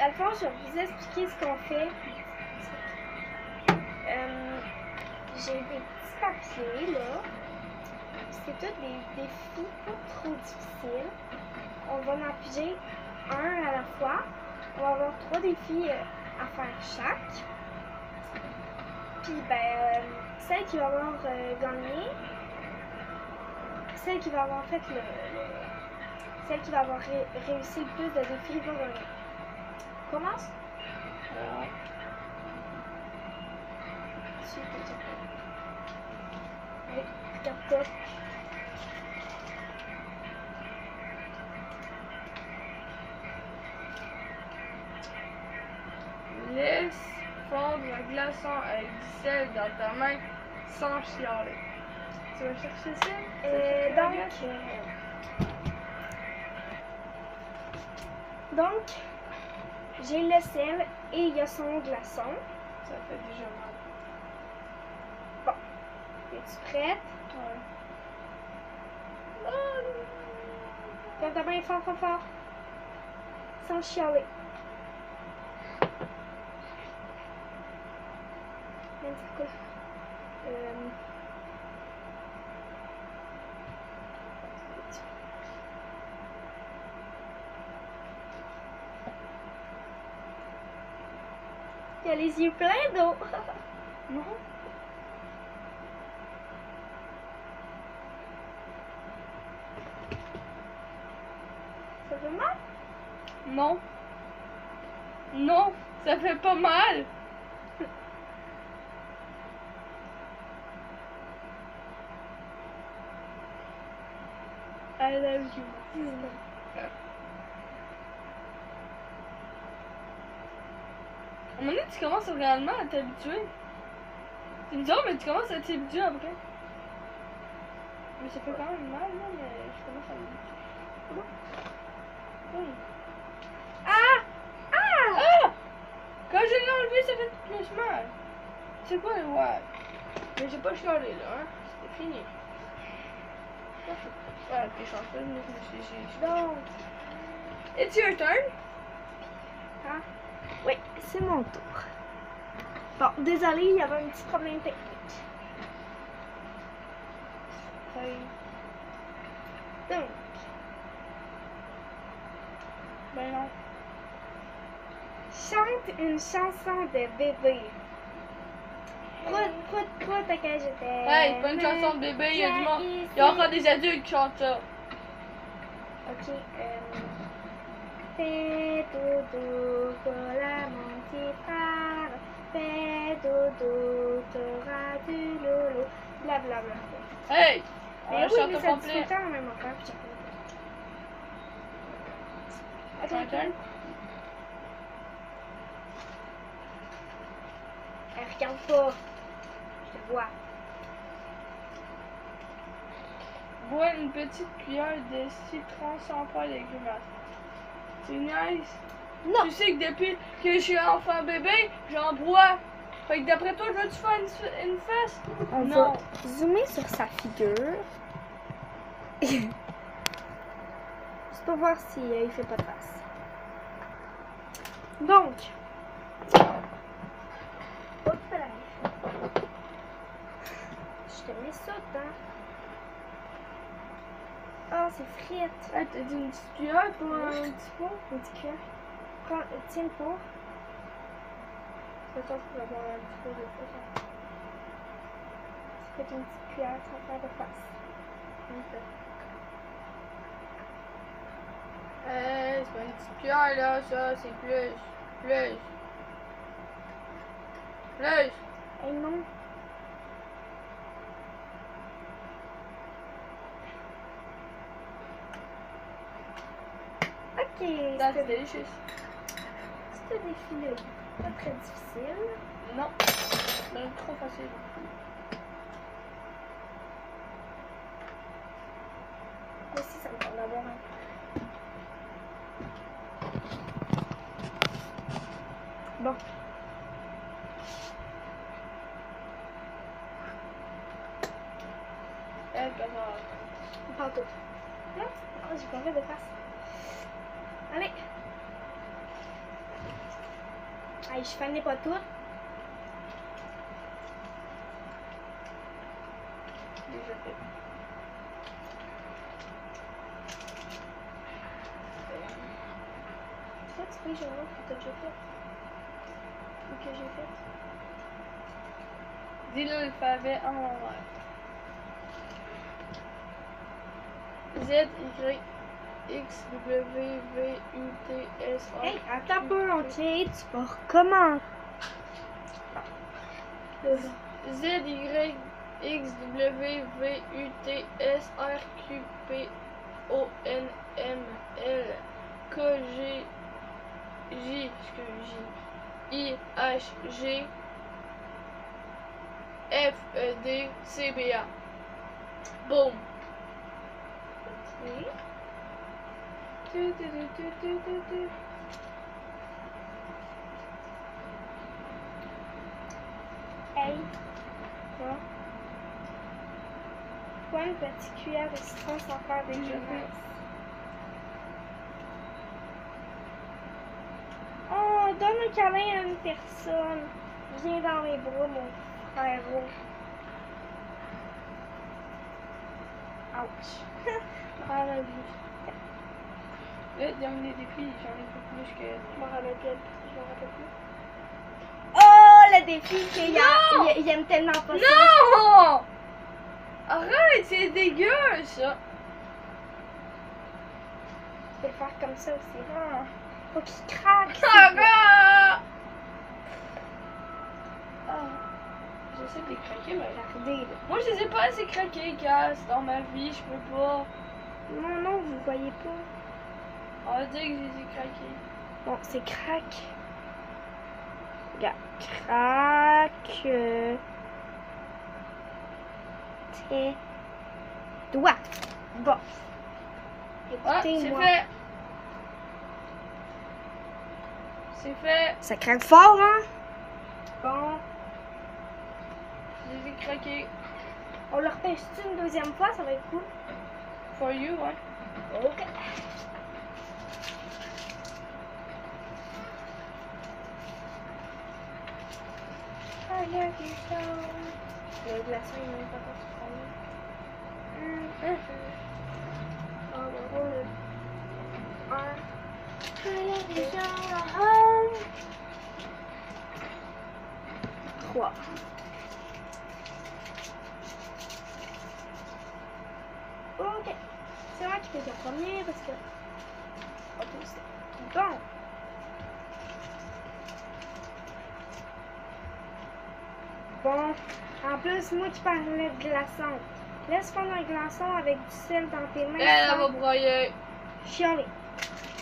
dans le fond, je vais vous expliquer ce qu'on fait. J'ai des petits papiers là. C'est tous des défis pas trop difficiles. On va en piger un à la fois. On va avoir 3 défis à faire chaque. Puis ben, celle qui va avoir gagné, celle qui va avoir fait celle qui va avoir réussi le plus de défis va gagner. On commence? Ouais. Allez, regarde ça. Laisse fondre un glaçon avec du sel dans ta main sans chialer. Tu vas chercher ça? Donc, j'ai le sel et il y a son glaçon. Ça fait déjà mal. Bon, es-tu prête? Ouais. Ferme ta main fort, fort, fort. Sans chialer. Même ça coule. Il a les yeux pleins d'eau. Non. Ça fait mal? Non. Non, ça fait pas mal. I love you. À un moment donné, tu commences réellement à t'habituer. C'est bizarre, mais tu commences à t'habituer après. Mais ça fait quand même mal, là, mais je commence à m'habituer. Oui. Ah! Ah! Ah! Quand je l'ai enlevé, ça fait plus mal. C'est quoi le ouais? Mais j'ai pas chialé là, hein? C'était fini. Ouais, puis change pas de nous, Donc, it's your turn. ah, oui, c'est mon tour. Bon, désolé, il y avait un petit problème technique. Oui. Donc, Ben non. chante une chanson de bébé. Prout, prout, prout, à quel j'étais. Hey, c'est pas une chanson de bébé, il y a du monde. Il y a encore des adultes qui chantent ça. Ok, fais dodo pour la mon petit frère. Fais dodo, t'auras du lolo. Blablabla. Hey! On Mais va oui, chanter mais au ça dit tout complet. le temps la même affaire, puis C'est ma turn? regarde pas. Je te vois. Bois une petite cuillère de citron sans faire des grimaces. C'est nice. Non. Tu sais que depuis que je suis enfant bébé, j'en bois. Fait que d'après toi, veux-tu faire une face? On Non. va zoomer sur sa figure. Juste pour voir si il fait pas de face. Donc. Hop là. Je te mets ça dedans. Ah, c'est frites. Hey, t'as dit une petite cuillère pour un petit pot? Une petite cuillère. Tiens le pot. C'est ça, je peux avoir un petit peu de ça. C'est une petite cuillère sans faire de face. C'est pas une petite cuillère là, ça, c'est plus. Plus. Hey non. Ok, That's c'était delicious. défi-là. Pas très difficile. Non, c'est trop facile. Moi aussi, ça me tente d'avoir un. Bon. Pas tout. Non? Ah, j'ai pas fait de face. Allez. Hey, je finis pas tout. Déjà fait. Toi, tu peux, je vois que t'as déjà fait. Ou que j'ai fait. Dis l'alphabet en l'envers. Z, Y, X, W, V, U, T, S, A. Hey, attends un peu, ok, tu vas recommencer. Z, Y, X, W, V, U, T, S, R, Q, P, O, N, M, L, K, G, J, I, H, G, F, E, D, C, B, A. Boom! Oui. Hey, Quoi? prends une petite cuillère de citron sans faire de grimace. Oh, donne un câlin à une personne. Viens dans mes bras, mon frérot. Ouch. Ah, la vie. Là, dans les défis, j'en ai fait plus que. Je m'en rappelle plus. Oh, le défi qu'il a. Il aime tellement pas ça. Non! Arrête, c'est dégueu ça! Tu peux le faire comme ça aussi. Ah. Faut qu'il craque. Arrête! Ah. J'essaie de les craquer, mais. Regardez, là. Moi, je les ai pas assez craqués, Cass, dans ma vie, je peux pas. Non, non, vous voyez pas. On va dire que je les ai craqués. Bon, c'est crack. Regarde. Craque. Tes doigts. Bon. Ah, c'est Écoutez-moi. fait! C'est fait! Ça craque fort, hein? Bon. Je les ai craqués. On le repêche-tu une deuxième fois? Ça va être cool. For you, ouais. Ok. I love you so. Le glaçon, il n'est même pas encore on va voir le 1. I love you so. 3. Ok. C'est moi qui fais le premier parce que. Ok, c'est bon. Bon, en plus, moi qui parlais de glaçon. Laisse prendre un glaçon avec du sel dans tes mains. Elle va broyer. Chialer.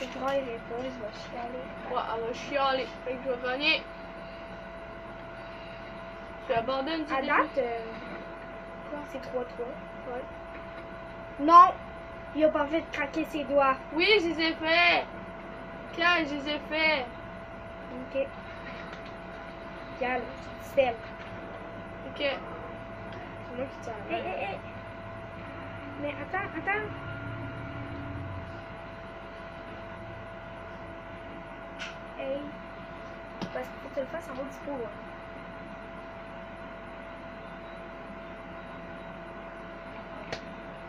Je broyerai pas, je vais chialer. Ouais, elle va chialer. Fait que je vais gagner. Tu abandonnes du À défi. date, quoi, c'est 3-3. Ouais. Non! Il a pas fait de craquer ses doigts. Oui, je les ai fait. Quand je les ai fait. Ok. Regarde, sel. Ok. C'est moi qui t'en Hé. Mais attends. Hey. Parce qu'il faut que tu le fasses en haut du pot.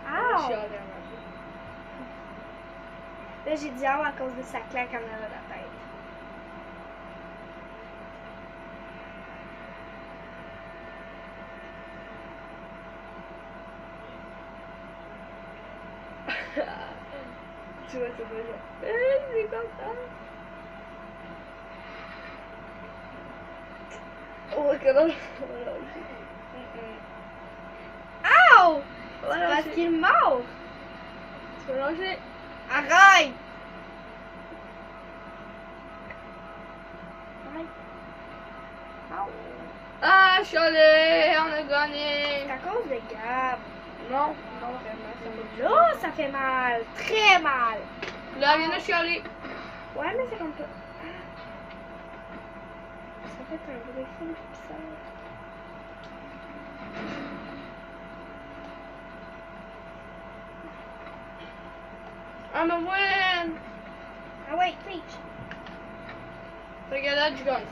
Ah! Là, j'ai dit ah à cause de sa claque en arrière de la tête. Tu vois, c'est pas genre. C'est comme ça. Oh, que non. Ow! On va C'est parce lâcher. qu'il est mort! Tu vas lâcher. Arrête! Ah, je suis allé. On a gagné. C'est à cause de Gab. Non, non, vraiment, ça va. Là, ça fait mal. Très mal. Là, viens, je suis allé. Ouais, mais c'est comme ça. Ça fait un bruit fou, ça. I'm a win. Ah ouais, preach. Fait que là, tu gagnes.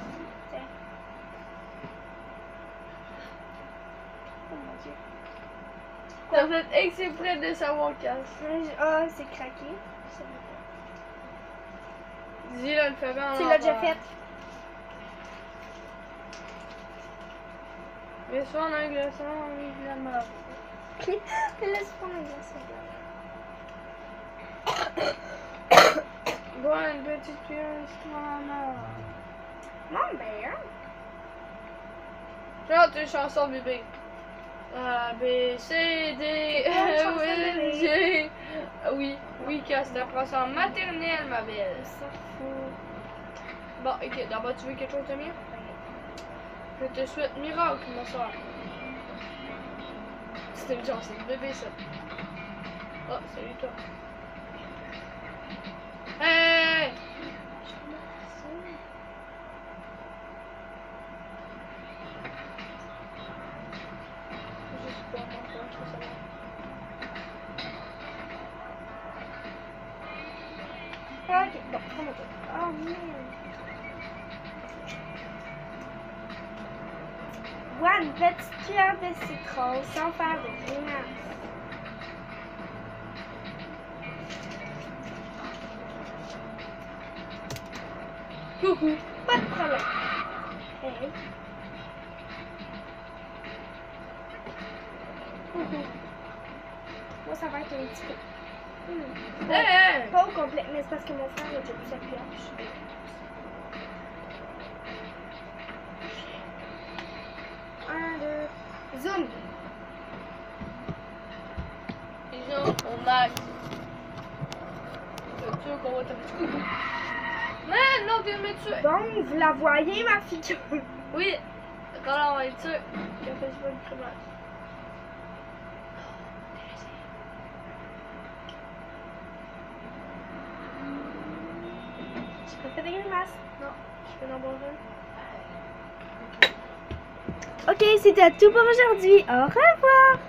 T'as fait exprès de savoir casse. Ah, c'est craqué. Dis-le, le fais bien. Tu l'as déjà fait. Mais ça, en glaçon, évidemment. Laisse prendre un glaçon. Bon, une petite pièce, maman. Non, mais... Chante une chanson, bébé. A, B, C, D, E, F, G. Oui, oui, Cass, t'apprends ça en maternelle, ma belle. On s'en fout. Bon, ok, d'abord, tu veux quelque chose de mieux? Je te souhaite miracle, ma soeur. C'était une chance, c'est le bébé, ça. Oh, salut, toi. Hey! Juste pour moi, je trouve ça bien. Ah, ok, bon, prends mon tour. Oh, merde. Bois une petite cuillère de citron sans faire de grimace. Coucou! Pas de problème. Hey. Coucou. Moi, ça va être un petit peu. Hey! Pas au complet, mais c'est parce que mon frère a déjà plus sa cuillère. Un, deux. Zoom. Disons, on max. C'est sûr qu'on va te mettre coucou. Mais non, tu me tuer. Bon, vous la voyez, ma figure. Oui, quand là, on va être sûr qu'elle fait pas de grimace. Je peux faire des grimaces. Non, je fais n'en boire un. Ok, c'était tout pour aujourd'hui. Au revoir.